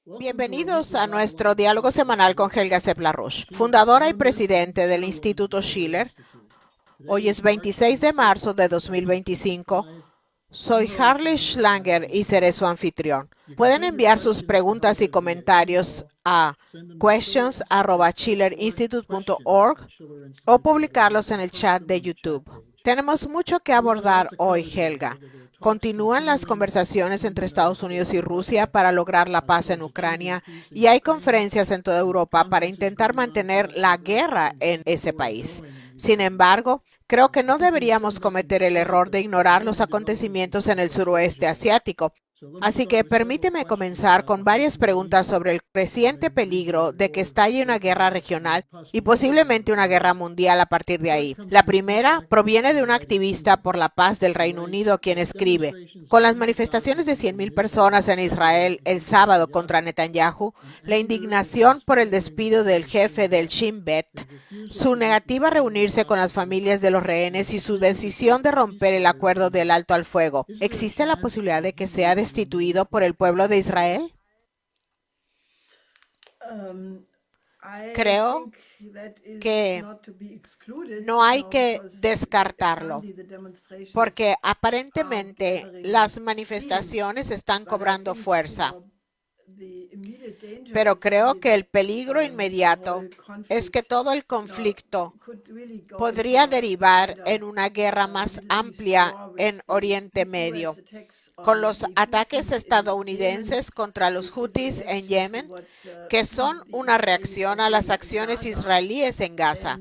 Bienvenidos a nuestro diálogo semanal con Helga Sepp-LaRoche, fundadora y presidente del Instituto Schiller. Hoy es 26 de marzo de 2025. Soy Harley Schlanger y seré su anfitrión. Pueden enviar sus preguntas y comentarios a questions@schillerinstitute.org o publicarlos en el chat de YouTube. Tenemos mucho que abordar hoy, Helga. Continúan las conversaciones entre Estados Unidos y Rusia para lograr la paz en Ucrania y hay conferencias en toda Europa para intentar mantener la guerra en ese país. Sin embargo, creo que no deberíamos cometer el error de ignorar los acontecimientos en el suroeste asiático. Así que permíteme comenzar con varias preguntas sobre el creciente peligro de que estalle una guerra regional y posiblemente una guerra mundial a partir de ahí. La primera proviene de un activista por la paz del Reino Unido, quien escribe: con las manifestaciones de 100,000 personas en Israel el sábado contra Netanyahu, la indignación por el despido del jefe del Shin Bet, su negativa a reunirse con las familias de los rehenes y su decisión de romper el acuerdo del alto al fuego, ¿existe la posibilidad de que sea destituido por el pueblo de Israel? Creo que no hay que descartarlo, porque aparentemente las manifestaciones están cobrando fuerza. Pero creo que el peligro inmediato es que todo el conflicto podría derivar en una guerra más amplia en Oriente Medio, con los ataques estadounidenses contra los Houthis en Yemen, que son una reacción a las acciones israelíes en Gaza.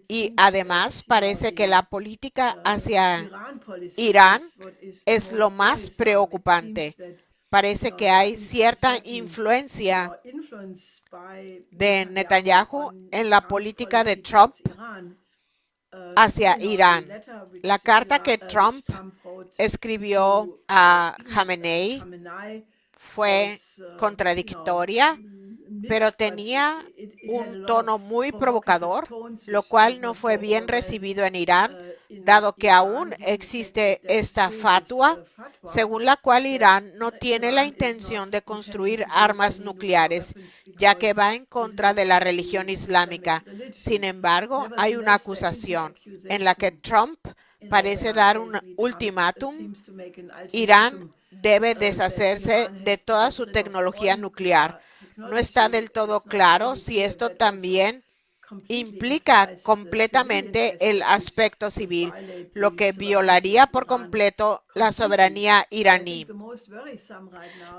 Y además parece que la política hacia Irán es lo más preocupante. Parece que hay cierta influencia de Netanyahu en la política de Trump hacia Irán. La carta que Trump escribió a Khamenei fue contradictoria, pero tenía un tono muy provocador, lo cual no fue bien recibido en Irán, dado que aún existe esta fatua según la cual Irán no tiene la intención de construir armas nucleares, ya que va en contra de la religión islámica. Sin embargo, hay una acusación en la que Trump parece dar un ultimátum: Irán debe deshacerse de toda su tecnología nuclear. No está del todo claro si esto también implica completamente el aspecto civil, lo que violaría por completo la soberanía iraní.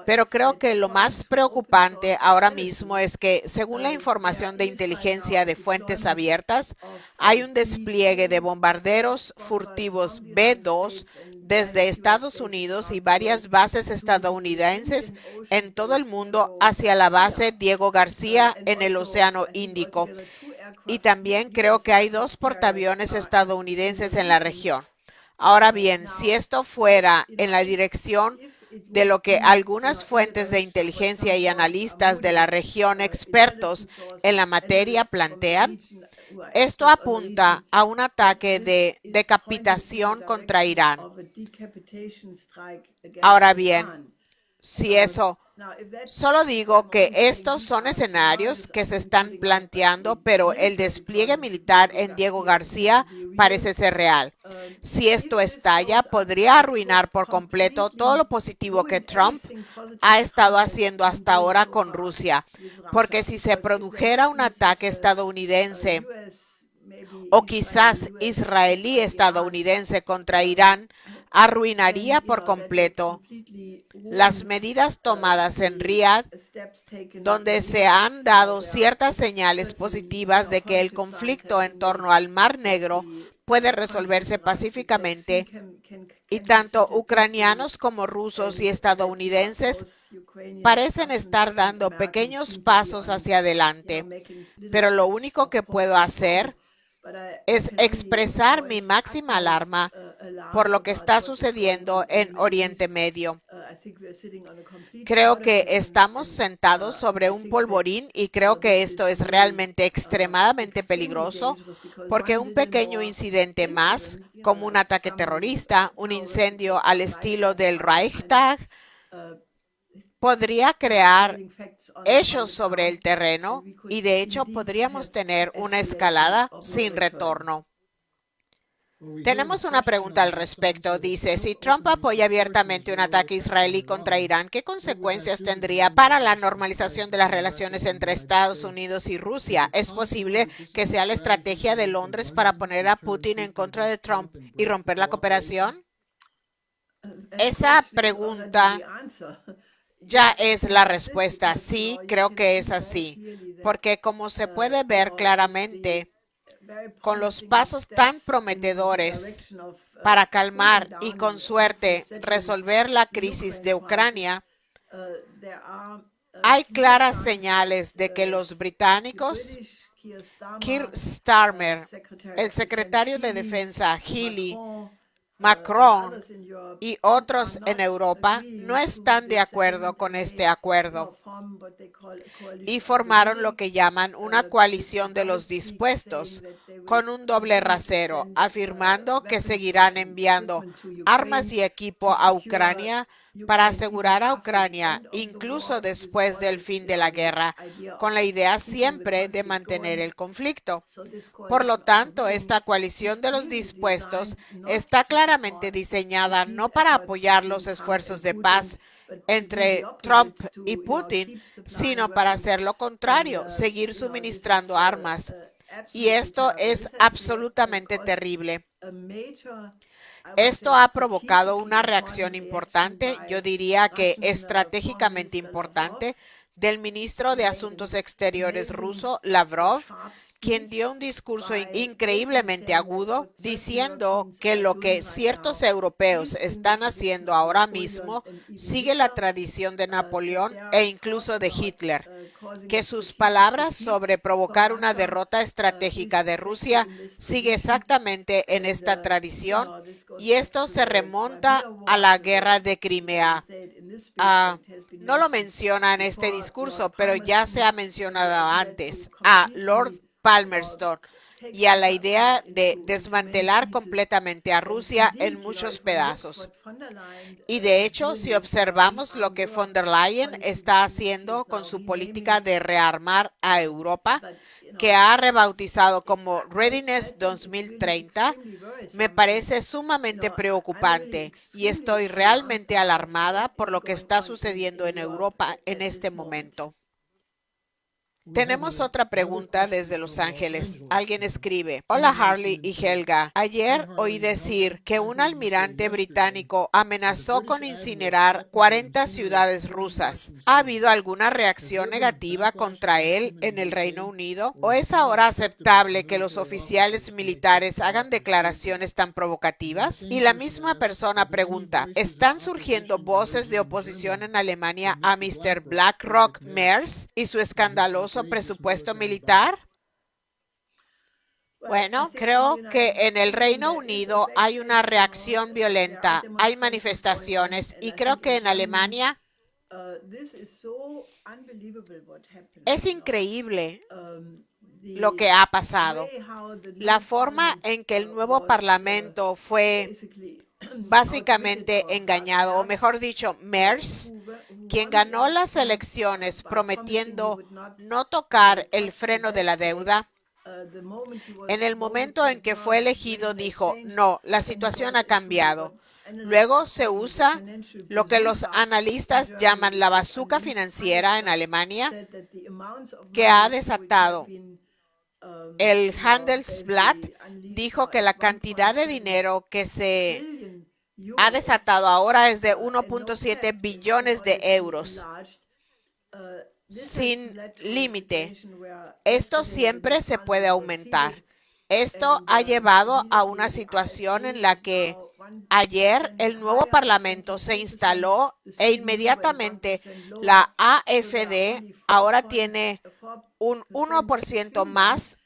Pero creo que lo más preocupante ahora mismo es que, según la información de inteligencia de fuentes abiertas, hay un despliegue de bombarderos furtivos B-2 desde Estados Unidos y varias bases estadounidenses en todo el mundo hacia la base Diego García en el Océano Índico. Y también creo que hay 2 portaaviones estadounidenses en la región. Ahora bien, si esto fuera en la dirección de lo que algunas fuentes de inteligencia y analistas de la región expertos en la materia plantean, esto apunta a un ataque de decapitación contra Irán. Ahora bien, si eso, solo digo que estos son escenarios que se están planteando, pero el despliegue militar en Diego García parece ser real. Si esto estalla, podría arruinar por completo todo lo positivo que Trump ha estado haciendo hasta ahora con Rusia, porque si se produjera un ataque estadounidense o quizás israelí-estadounidense contra Irán, arruinaría por completo las medidas tomadas en Riad, donde se han dado ciertas señales positivas de que el conflicto en torno al Mar Negro puede resolverse pacíficamente, y tanto ucranianos como rusos y estadounidenses parecen estar dando pequeños pasos hacia adelante. Pero lo único que puedo hacer es expresar mi máxima alarma por lo que está sucediendo en Oriente Medio. Creo que estamos sentados sobre un polvorín y creo que esto es realmente extremadamente peligroso, porque un pequeño incidente más, como un ataque terrorista, un incendio al estilo del Reichstag, podría crear hechos sobre el terreno y de hecho podríamos tener una escalada sin retorno. Tenemos una pregunta al respecto. Dice, si Trump apoya abiertamente un ataque israelí contra Irán, ¿qué consecuencias tendría para la normalización de las relaciones entre Estados Unidos y Rusia? ¿Es posible que sea la estrategia de Londres para poner a Putin en contra de Trump y romper la cooperación? Esa pregunta ya es la respuesta. Sí, creo que es así. Porque como se puede ver claramente, con los pasos tan prometedores para calmar y con suerte resolver la crisis de Ucrania, hay claras señales de que los británicos, Keir Starmer, el secretario de Defensa Healy, Macron y otros en Europa no están de acuerdo con este acuerdo y formaron lo que llaman una coalición de los dispuestos con un doble rasero, afirmando que seguirán enviando armas y equipo a Ucrania para asegurar a Ucrania, incluso después del fin de la guerra, con la idea siempre de mantener el conflicto. Por lo tanto, esta coalición de los dispuestos está claramente diseñada no para apoyar los esfuerzos de paz entre Trump y Putin, sino para hacer lo contrario, seguir suministrando armas. Y esto es absolutamente terrible. Esto ha provocado una reacción importante, yo diría que estratégicamente importante, del ministro de Asuntos Exteriores ruso, Lavrov, quien dio un discurso increíblemente agudo, diciendo que lo que ciertos europeos están haciendo ahora mismo sigue la tradición de Napoleón e incluso de Hitler, que sus palabras sobre provocar una derrota estratégica de Rusia sigue exactamente en esta tradición, y esto se remonta a la guerra de Crimea. No lo menciona en este discurso, pero ya se ha mencionado antes a Lord Palmerston y a la idea de desmantelar completamente a Rusia en muchos pedazos. Y de hecho, si observamos lo que von der Leyen está haciendo con su política de rearmar a Europa, que ha rebautizado como Readiness 2030, me parece sumamente preocupante y estoy realmente alarmada por lo que está sucediendo en Europa en este momento. Tenemos otra pregunta desde Los Ángeles. Alguien escribe, hola Harley y Helga. Ayer oí decir que un almirante británico amenazó con incinerar 40 ciudades rusas. ¿Ha habido alguna reacción negativa contra él en el Reino Unido? ¿O es ahora aceptable que los oficiales militares hagan declaraciones tan provocativas? Y la misma persona pregunta, ¿están surgiendo voces de oposición en Alemania a Mr. BlackRock Merz y su escandaloso presupuesto militar? Bueno, creo que en el Reino Unido hay una reacción violenta, hay manifestaciones y creo que en Alemania es increíble lo que ha pasado. La forma en que el nuevo parlamento fue básicamente engañado, o mejor dicho, Merz, quien ganó las elecciones prometiendo no tocar el freno de la deuda, en el momento en que fue elegido dijo, no, la situación ha cambiado. Luego se usa lo que los analistas llaman la bazuca financiera en Alemania, que ha desatado. El Handelsblatt dijo que la cantidad de dinero que se ha desatado ahora es de 1.7 billones de euros, sin límite. Esto siempre se puede aumentar. Esto ha llevado a una situación en la que ayer el nuevo parlamento se instaló e inmediatamente la AfD ahora tiene un 1% más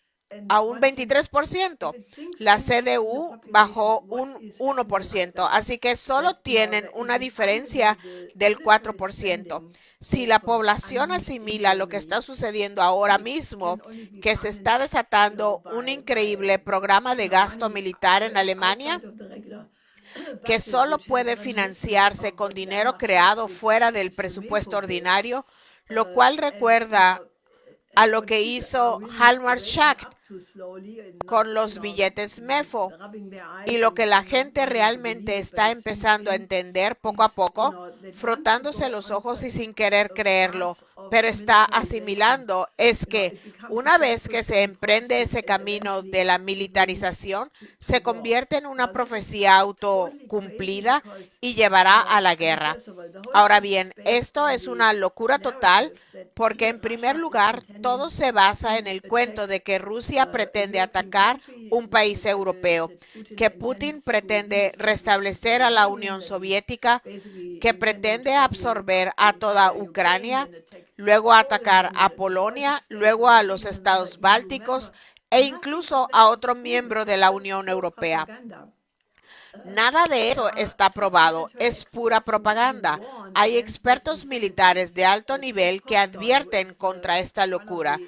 a un 23%. La CDU bajó un 1%, así que solo tienen una diferencia del 4%. Si la población asimila lo que está sucediendo ahora mismo, que se está desatando un increíble programa de gasto militar en Alemania, que solo puede financiarse con dinero creado fuera del presupuesto ordinario, lo cual recuerda a lo que hizo Hjalmar Schacht con los billetes MEFO. Y lo que la gente realmente está empezando a entender poco a poco, frotándose los ojos y sin querer creerlo, pero está asimilando, es que una vez que se emprende ese camino de la militarización, se convierte en una profecía autocumplida y llevará a la guerra. Ahora bien, esto es una locura total porque en primer lugar todo se basa en el cuento de que Rusia pretende atacar un país europeo, que Putin pretende restablecer a la Unión Soviética, que pretende absorber a toda Ucrania, luego atacar a Polonia, luego a los estados bálticos e incluso a otro miembro de la Unión Europea. Nada de eso está probado, es pura propaganda. Hay expertos militares de alto nivel que advierten contra esta locura.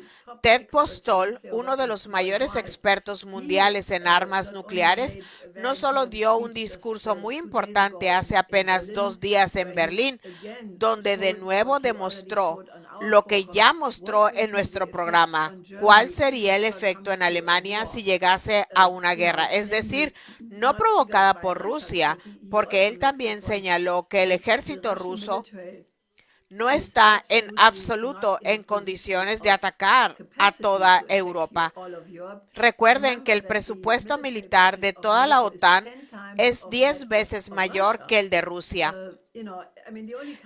Ted Postol, uno de los mayores expertos mundiales en armas nucleares, no solo dio un discurso muy importante hace apenas 2 días en Berlín, donde de nuevo demostró lo que ya mostró en nuestro programa, cuál sería el efecto en Alemania si llegase a una guerra, es decir, no provocada por Rusia, porque él también señaló que el ejército ruso no está en absoluto en condiciones de atacar a toda Europa. Recuerden que el presupuesto militar de toda la OTAN es 10 veces mayor que el de Rusia.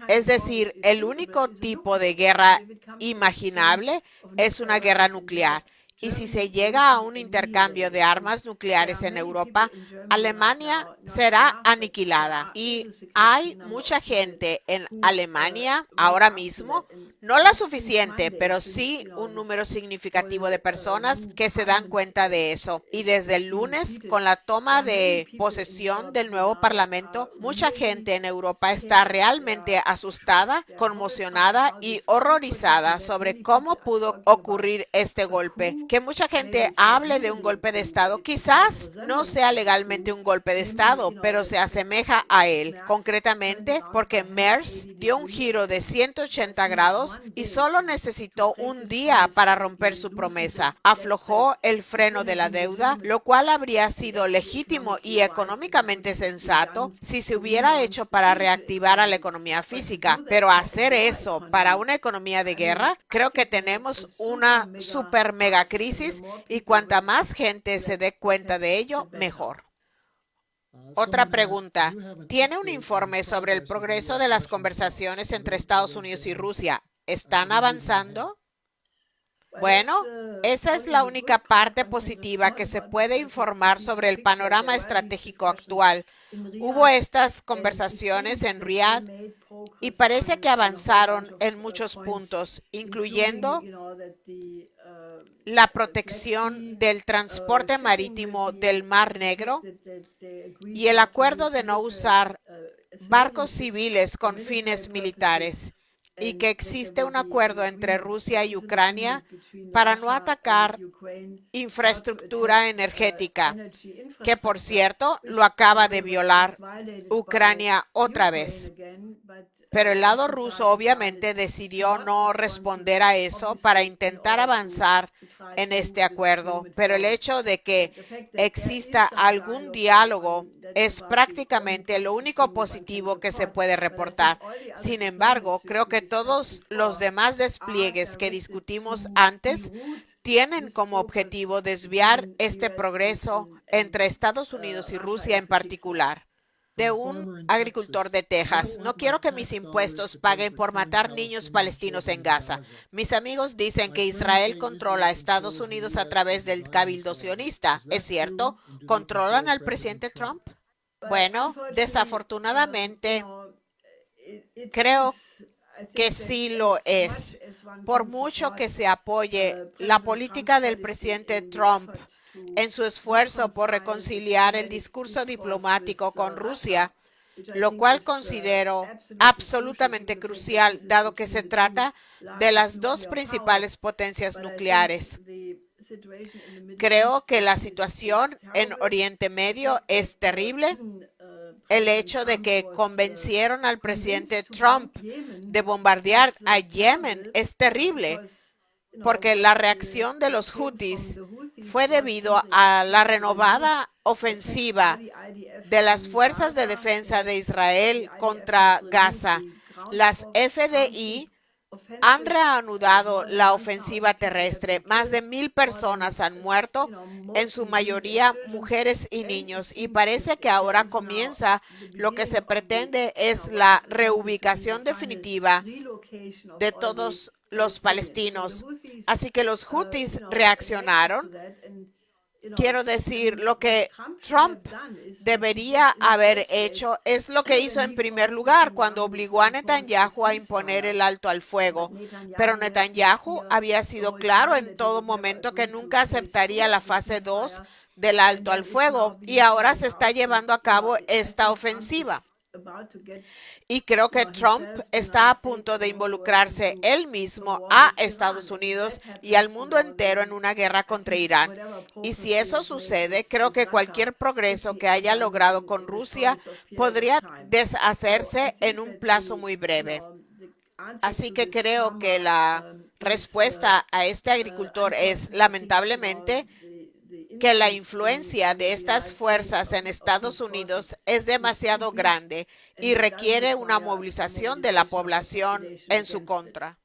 Es decir, el único tipo de guerra imaginable es una guerra nuclear. Y si se llega a un intercambio de armas nucleares en Europa, Alemania será aniquilada. Y hay mucha gente en Alemania ahora mismo, no la suficiente, pero sí un número significativo de personas que se dan cuenta de eso. Y desde el lunes, con la toma de posesión del nuevo Parlamento, mucha gente en Europa está realmente asustada, conmocionada y horrorizada sobre cómo pudo ocurrir este golpe. Que mucha gente hable de un golpe de Estado, quizás no sea legalmente un golpe de Estado, pero se asemeja a él, concretamente porque Merz dio un giro de 180 grados y solo necesitó un día para romper su promesa. Aflojó el freno de la deuda, lo cual habría sido legítimo y económicamente sensato si se hubiera hecho para reactivar a la economía física, pero hacer eso para una economía de guerra, creo que tenemos una super mega crisis y cuanta más gente se dé cuenta de ello, mejor. Otra pregunta. ¿Tiene un informe sobre el progreso de las conversaciones entre Estados Unidos y Rusia? ¿Están avanzando? Bueno, esa es la única parte positiva que se puede informar sobre el panorama estratégico actual. Hubo estas conversaciones en Riad y parece que avanzaron en muchos puntos, incluyendo la protección del transporte marítimo del Mar Negro y el acuerdo de no usar barcos civiles con fines militares, y que existe un acuerdo entre Rusia y Ucrania para no atacar infraestructura energética, que por cierto lo acaba de violar Ucrania otra vez. Pero el lado ruso obviamente decidió no responder a eso para intentar avanzar en este acuerdo. Pero el hecho de que exista algún diálogo es prácticamente lo único positivo que se puede reportar. Sin embargo, creo que todos los demás despliegues que discutimos antes tienen como objetivo desviar este progreso entre Estados Unidos y Rusia en particular. De un agricultor de Texas: no quiero que mis impuestos paguen por matar niños palestinos en Gaza. Mis amigos dicen que Israel controla a Estados Unidos a través del cabildo sionista. ¿Es cierto? ¿Controlan al presidente Trump? Bueno, desafortunadamente, creo que sí lo es. Por mucho que se apoye la política del presidente Trump en su esfuerzo por reconciliar el discurso diplomático con Rusia, lo cual considero absolutamente crucial, dado que se trata de las dos principales potencias nucleares. Creo que la situación en Oriente Medio es terrible el hecho de que convencieron al presidente Trump de bombardear a Yemen es terrible, porque la reacción de los Houthis fue debido a la renovada ofensiva de las fuerzas de defensa de Israel contra Gaza. Las FDI han reanudado la ofensiva terrestre. Más de 1,000 personas han muerto, en su mayoría mujeres y niños, y parece que ahora comienza lo que se pretende es la reubicación definitiva de todos los palestinos. Así que los Houthis reaccionaron. Quiero decir, lo que Trump debería haber hecho es lo que hizo en primer lugar cuando obligó a Netanyahu a imponer el alto al fuego. Pero Netanyahu había sido claro en todo momento que nunca aceptaría la fase 2 del alto al fuego, y ahora se está llevando a cabo esta ofensiva. Y creo que Trump está a punto de involucrarse él mismo a Estados Unidos y al mundo entero en una guerra contra Irán. Y si eso sucede, creo que cualquier progreso que haya logrado con Rusia podría deshacerse en un plazo muy breve. Así que creo que la respuesta a este agricultor es, lamentablemente, que la influencia de estas fuerzas en Estados Unidos es demasiado grande y requiere una movilización de la población en su contra.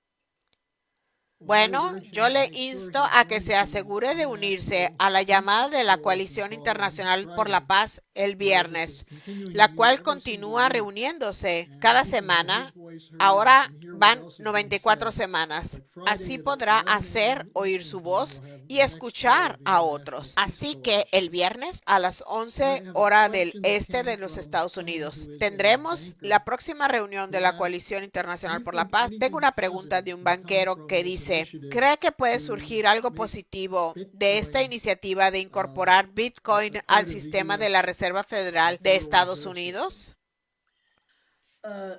Bueno, yo le insto a que se asegure de unirse a la llamada de la Coalición Internacional por la Paz el viernes, la cual continúa reuniéndose cada semana. Ahora van 94 semanas. Así podrá hacer oír su voz y escuchar a otros. Así que el viernes a las 11 hora del este de los Estados Unidos tendremos la próxima reunión de la Coalición Internacional por la Paz. Tengo una pregunta de un banquero que dice, ¿cree que puede surgir algo positivo de esta iniciativa de incorporar Bitcoin al sistema de la Reserva Federal de Estados Unidos?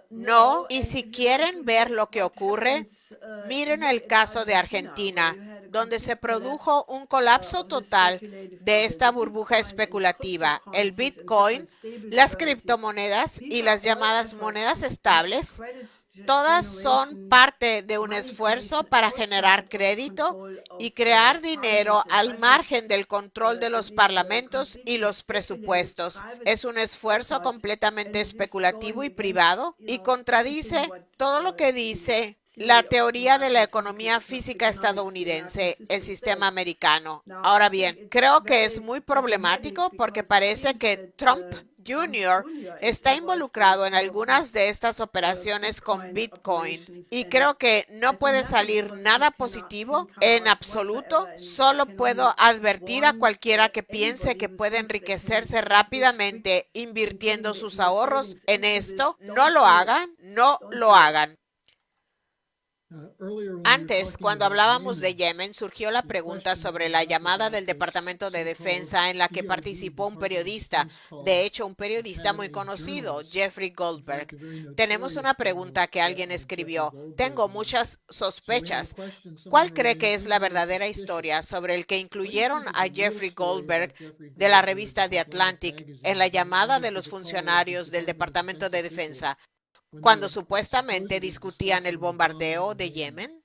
No, y si quieren ver lo que ocurre, miren el caso de Argentina, donde se produjo un colapso total de esta burbuja especulativa. El Bitcoin, las criptomonedas y las llamadas monedas estables, todas son parte de un esfuerzo para generar crédito y crear dinero al margen del control de los parlamentos y los presupuestos. Es un esfuerzo completamente especulativo y privado y contradice todo lo que dice la teoría de la economía física estadounidense, el sistema americano. Ahora bien, creo que es muy problemático porque parece que Trump Jr. está involucrado en algunas de estas operaciones con Bitcoin y creo que no puede salir nada positivo en absoluto. Solo puedo advertir a cualquiera que piense que puede enriquecerse rápidamente invirtiendo sus ahorros en esto. No lo hagan, no lo hagan. Antes, cuando hablábamos de Yemen, surgió la pregunta sobre la llamada del Departamento de Defensa en la que participó un periodista, de hecho un periodista muy conocido, Jeffrey Goldberg. Tenemos una pregunta que alguien escribió. Tengo muchas sospechas. ¿Cuál cree que es la verdadera historia sobre el que incluyeron a Jeffrey Goldberg de la revista The Atlantic en la llamada de los funcionarios del Departamento de Defensa cuando supuestamente discutían el bombardeo de Yemen?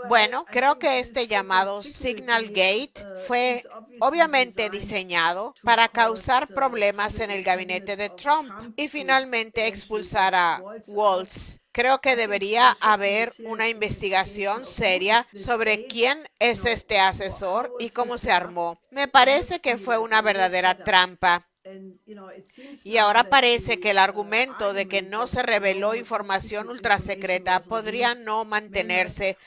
Bueno, creo que este llamado Signal Gate fue obviamente diseñado para causar problemas en el gabinete de Trump y finalmente expulsar a Waltz. Creo que debería haber una investigación seria sobre quién es este asesor y cómo se armó. Me parece que fue una verdadera trampa. Y ahora parece que el argumento de que no se reveló información ultrasecreta podría no mantenerse,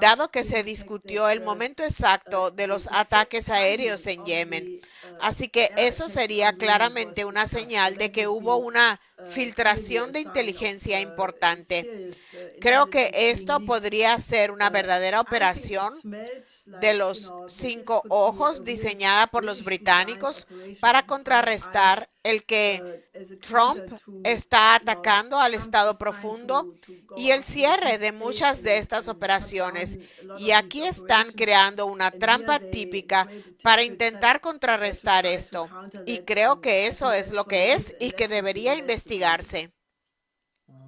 dado que se discutió el momento exacto de los ataques aéreos en Yemen. Así que eso sería claramente una señal de que hubo una filtración de inteligencia importante. Creo que esto podría ser una verdadera operación de los 5 ojos diseñada por los británicos para contrarrestar el que Trump está atacando al Estado profundo y el cierre de muchas de estas operaciones. Y aquí están creando una trampa típica para intentar contrarrestar esto. Y creo que eso es lo que es y que debería investigarse.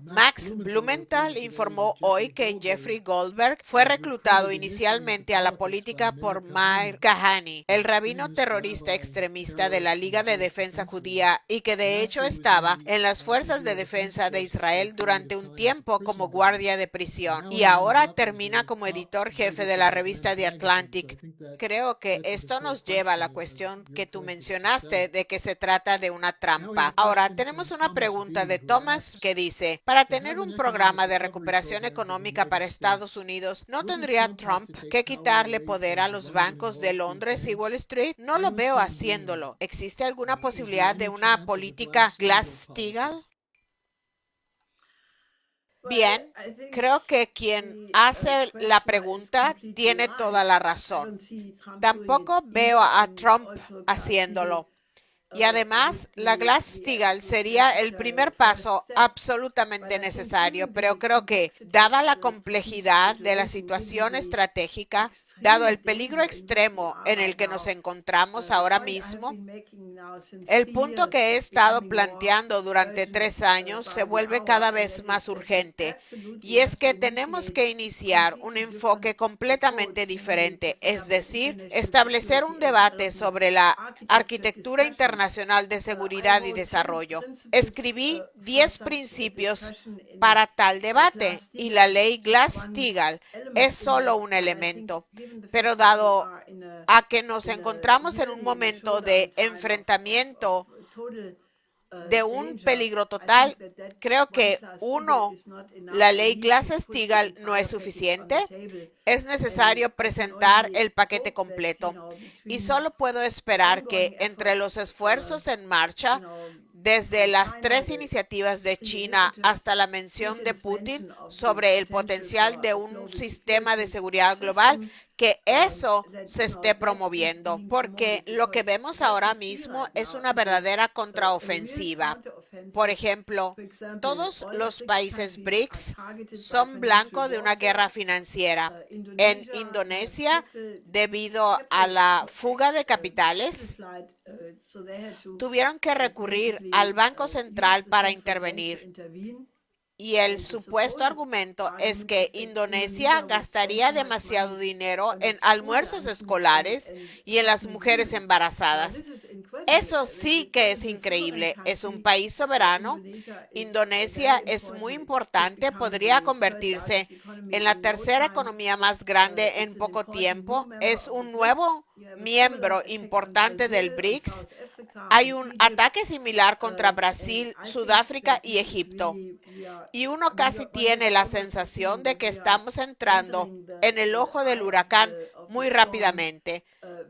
Max Blumenthal informó hoy que Jeffrey Goldberg fue reclutado inicialmente a la política por Meir Kahane, el rabino terrorista extremista de la Liga de Defensa Judía y que de hecho estaba en las Fuerzas de Defensa de Israel durante un tiempo como guardia de prisión y ahora termina como editor jefe de la revista The Atlantic. Creo que esto nos lleva a la cuestión que tú mencionaste de que se trata de una trampa. Ahora tenemos una pregunta de Thomas que dice, para tener un programa de recuperación económica para Estados Unidos, ¿no tendría Trump que quitarle poder a los bancos de Londres y Wall Street? No lo veo haciéndolo. ¿Existe alguna posibilidad de una política Glass-Steagall? Bien, creo que quien hace la pregunta tiene toda la razón. Tampoco veo a Trump haciéndolo. Y además, la Glass-Steagall sería el primer paso absolutamente necesario, pero creo que, dada la complejidad de la situación estratégica, dado el peligro extremo en el que nos encontramos ahora mismo, el punto que he estado planteando durante 3 años se vuelve cada vez más urgente, y es que tenemos que iniciar un enfoque completamente diferente, es decir, establecer un debate sobre la arquitectura internacional de seguridad y desarrollo. Escribí 10 principios para tal debate y la ley Glass-Steagall es solo un elemento. Pero dado a que nos encontramos en un momento de enfrentamiento de un peligro total, creo que la ley Glass-Steagall no es suficiente. Es necesario presentar el paquete completo y solo puedo esperar que entre los esfuerzos en marcha, desde las 3 iniciativas de China hasta la mención de Putin sobre el potencial de un sistema de seguridad global, que eso se esté promoviendo, porque lo que vemos ahora mismo es una verdadera contraofensiva. Por ejemplo, todos los países BRICS son blanco de una guerra financiera. En Indonesia, debido a la fuga de capitales, tuvieron que recurrir al Banco Central para intervenir. Y el supuesto argumento es que Indonesia gastaría demasiado dinero en almuerzos escolares y en las mujeres embarazadas. Eso sí que es increíble. Es un país soberano. Indonesia es muy importante. Podría convertirse en la tercera economía más grande en poco tiempo. Es un nuevo miembro importante del BRICS. Hay un ataque similar contra Brasil, Sudáfrica y Egipto. Y uno casi tiene la sensación de que estamos entrando en el ojo del huracán muy rápidamente.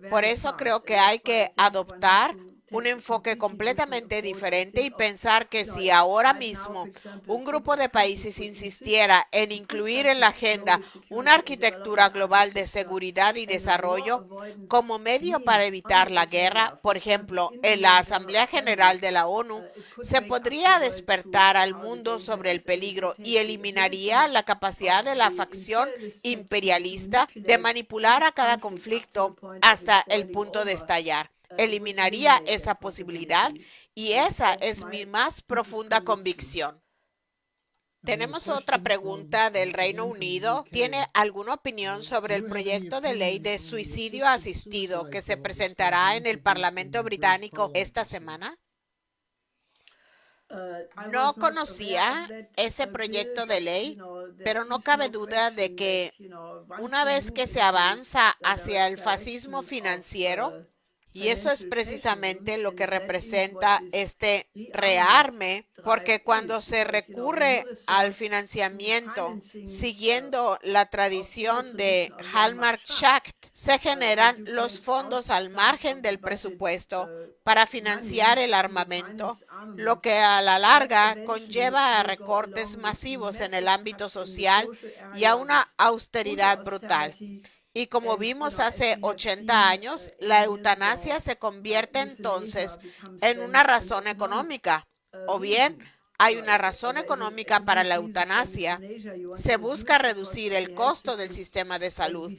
Por eso creo que hay que adoptar un enfoque completamente diferente y pensar que si ahora mismo un grupo de países insistiera en incluir en la agenda una arquitectura global de seguridad y desarrollo como medio para evitar la guerra, por ejemplo, en la Asamblea General de la ONU, se podría despertar al mundo sobre el peligro y eliminaría la capacidad de la facción imperialista de manipular a cada conflicto hasta el punto de estallar. Eliminaría esa posibilidad y esa es mi más profunda convicción. Tenemos otra pregunta del Reino Unido. ¿Tiene alguna opinión sobre el proyecto de ley de suicidio asistido que se presentará en el Parlamento británico esta semana? No conocía ese proyecto de ley, pero no cabe duda de que una vez que se avanza hacia el fascismo financiero, Y eso es precisamente lo que representa este rearme, porque cuando se recurre al financiamiento siguiendo la tradición de Hallmark-Schacht, se generan los fondos al margen del presupuesto para financiar el armamento, lo que a la larga conlleva a recortes masivos en el ámbito social y a una austeridad brutal. Y como vimos hace 80 años, la eutanasia se convierte entonces en una razón económica, o bien hay una razón económica para la eutanasia. Se busca reducir el costo del sistema de salud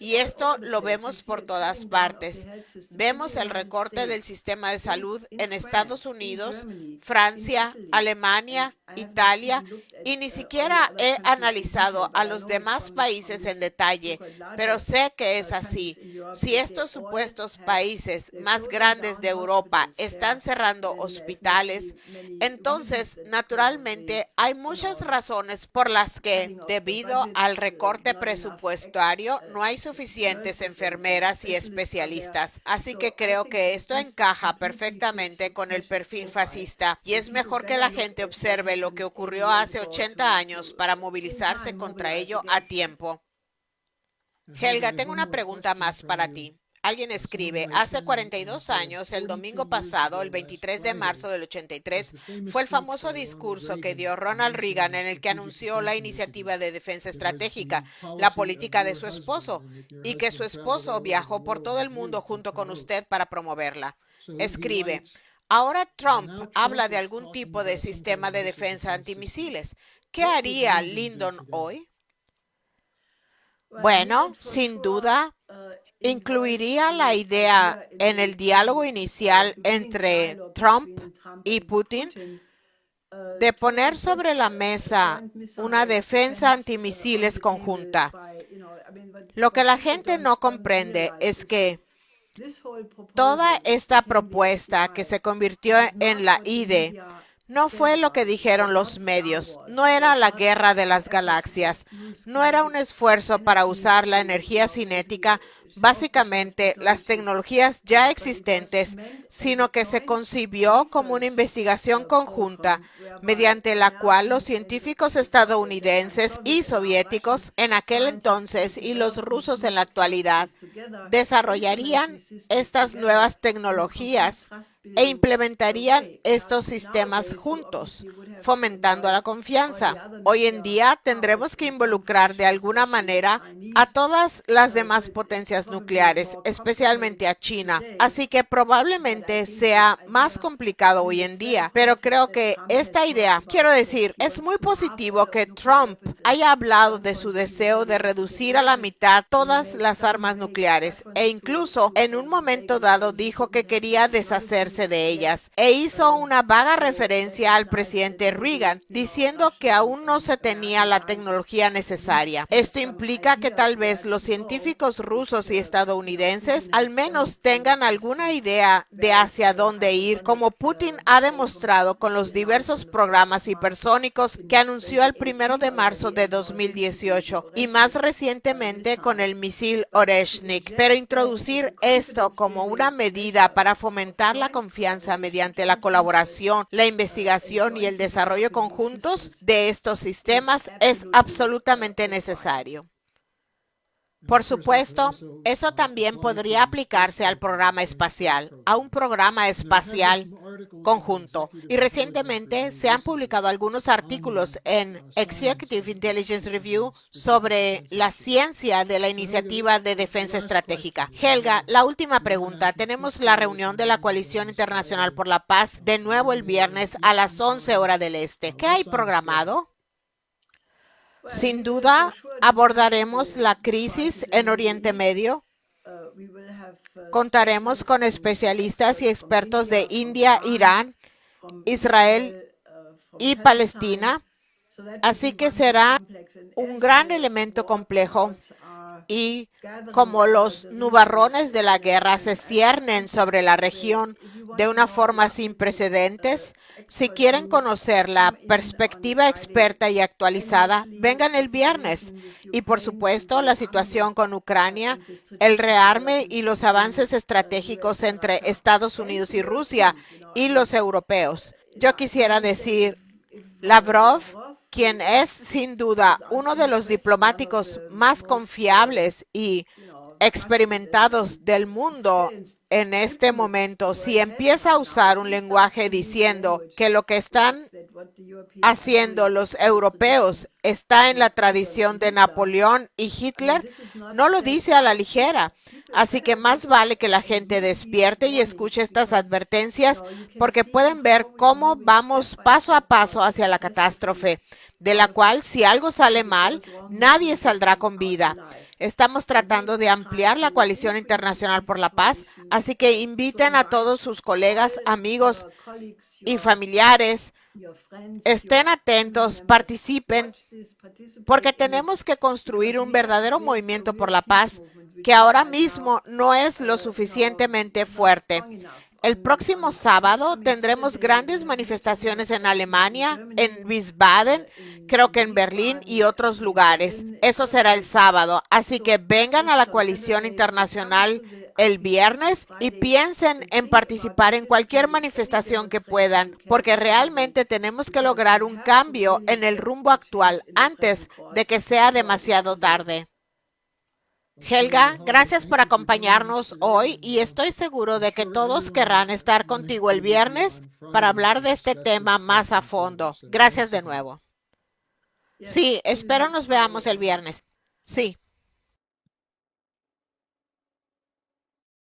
y esto lo vemos por todas partes. Vemos el recorte del sistema de salud en Estados Unidos, Francia, Alemania, Italia y ni siquiera he analizado a los demás países en detalle, pero sé que es así. Si estos supuestos países más grandes de Europa están cerrando hospitales, entonces naturalmente hay muchas razones por las que, debido al recorte presupuestario, no hay suficientes enfermeras y especialistas. Así que creo que esto encaja perfectamente con el perfil fascista y es mejor que la gente observe lo que ocurrió hace 80 años para movilizarse contra ello a tiempo. Helga, tengo una pregunta más para ti. Alguien escribe, hace 42 años, el domingo pasado, el 23 de marzo del 83, fue el famoso discurso que dio Ronald Reagan en el que anunció la iniciativa de defensa estratégica, la política de su esposo, y que su esposo viajó por todo el mundo junto con usted para promoverla. Escribe, ahora Trump habla de algún tipo de sistema de defensa antimisiles. ¿Qué haría Lyndon hoy? Bueno, sin duda, incluiría la idea en el diálogo inicial entre Trump y Putin de poner sobre la mesa una defensa antimisiles conjunta. Lo que la gente no comprende es que toda esta propuesta que se convirtió en la IDE no fue lo que dijeron los medios, no era la guerra de las galaxias, no era un esfuerzo para usar la energía cinética, básicamente las tecnologías ya existentes, sino que se concibió como una investigación conjunta mediante la cual los científicos estadounidenses y soviéticos en aquel entonces y los rusos en la actualidad desarrollarían estas nuevas tecnologías e implementarían estos sistemas juntos, fomentando la confianza. Hoy en día tendremos que involucrar de alguna manera a todas las demás potencias nucleares, especialmente a China. Así que probablemente sea más complicado hoy en día, pero creo que esta idea, quiero decir, es muy positivo que Trump haya hablado de su deseo de reducir a la mitad todas las armas nucleares e incluso en un momento dado dijo que quería deshacerse de ellas e hizo una vaga referencia al presidente Reagan diciendo que aún no se tenía la tecnología necesaria. Esto implica que tal vez los científicos rusos y estadounidenses al menos tengan alguna idea de hacia dónde ir, como Putin ha demostrado con los diversos programas hipersónicos que anunció el 1 de marzo de 2018 y más recientemente con el misil Oreshnik. Pero introducir esto como una medida para fomentar la confianza mediante la colaboración, la investigación y el desarrollo conjuntos de estos sistemas es absolutamente necesario. Por supuesto, eso también podría aplicarse al programa espacial, a un programa espacial conjunto. Y recientemente se han publicado algunos artículos en Executive Intelligence Review sobre la ciencia de la iniciativa de defensa estratégica. Helga, la última pregunta. Tenemos la reunión de la Coalición Internacional por la Paz de nuevo el viernes a las 11 horas del este. ¿Qué hay programado? Sin duda, abordaremos la crisis en Oriente Medio. Contaremos con especialistas y expertos de India, Irán, Israel y Palestina. Así que será un gran elemento complejo y como los nubarrones de la guerra se ciernen sobre la región, de una forma sin precedentes. Si quieren conocer la perspectiva experta y actualizada, vengan el viernes. Y por supuesto, la situación con Ucrania, el rearme y los avances estratégicos entre Estados Unidos y Rusia y los europeos. Yo quisiera decir, Lavrov, quien es sin duda uno de los diplomáticos más confiables y experimentados del mundo en este momento, si empieza a usar un lenguaje diciendo que lo que están haciendo los europeos está en la tradición de Napoleón y Hitler, no lo dice a la ligera. Así que más vale que la gente despierte y escuche estas advertencias porque pueden ver cómo vamos paso a paso hacia la catástrofe, de la cual si algo sale mal, nadie saldrá con vida. Estamos tratando de ampliar la coalición internacional por la paz, así que inviten a todos sus colegas, amigos y familiares. Estén atentos, participen, porque tenemos que construir un verdadero movimiento por la paz que ahora mismo no es lo suficientemente fuerte. El próximo sábado tendremos grandes manifestaciones en Alemania, en Wiesbaden, creo que en Berlín y otros lugares. Eso será el sábado, así que vengan a la coalición internacional el viernes y piensen en participar en cualquier manifestación que puedan, porque realmente tenemos que lograr un cambio en el rumbo actual antes de que sea demasiado tarde. Helga, gracias por acompañarnos hoy y estoy seguro de que todos querrán estar contigo el viernes para hablar de este tema más a fondo. Gracias de nuevo. Sí, espero nos veamos el viernes. Sí.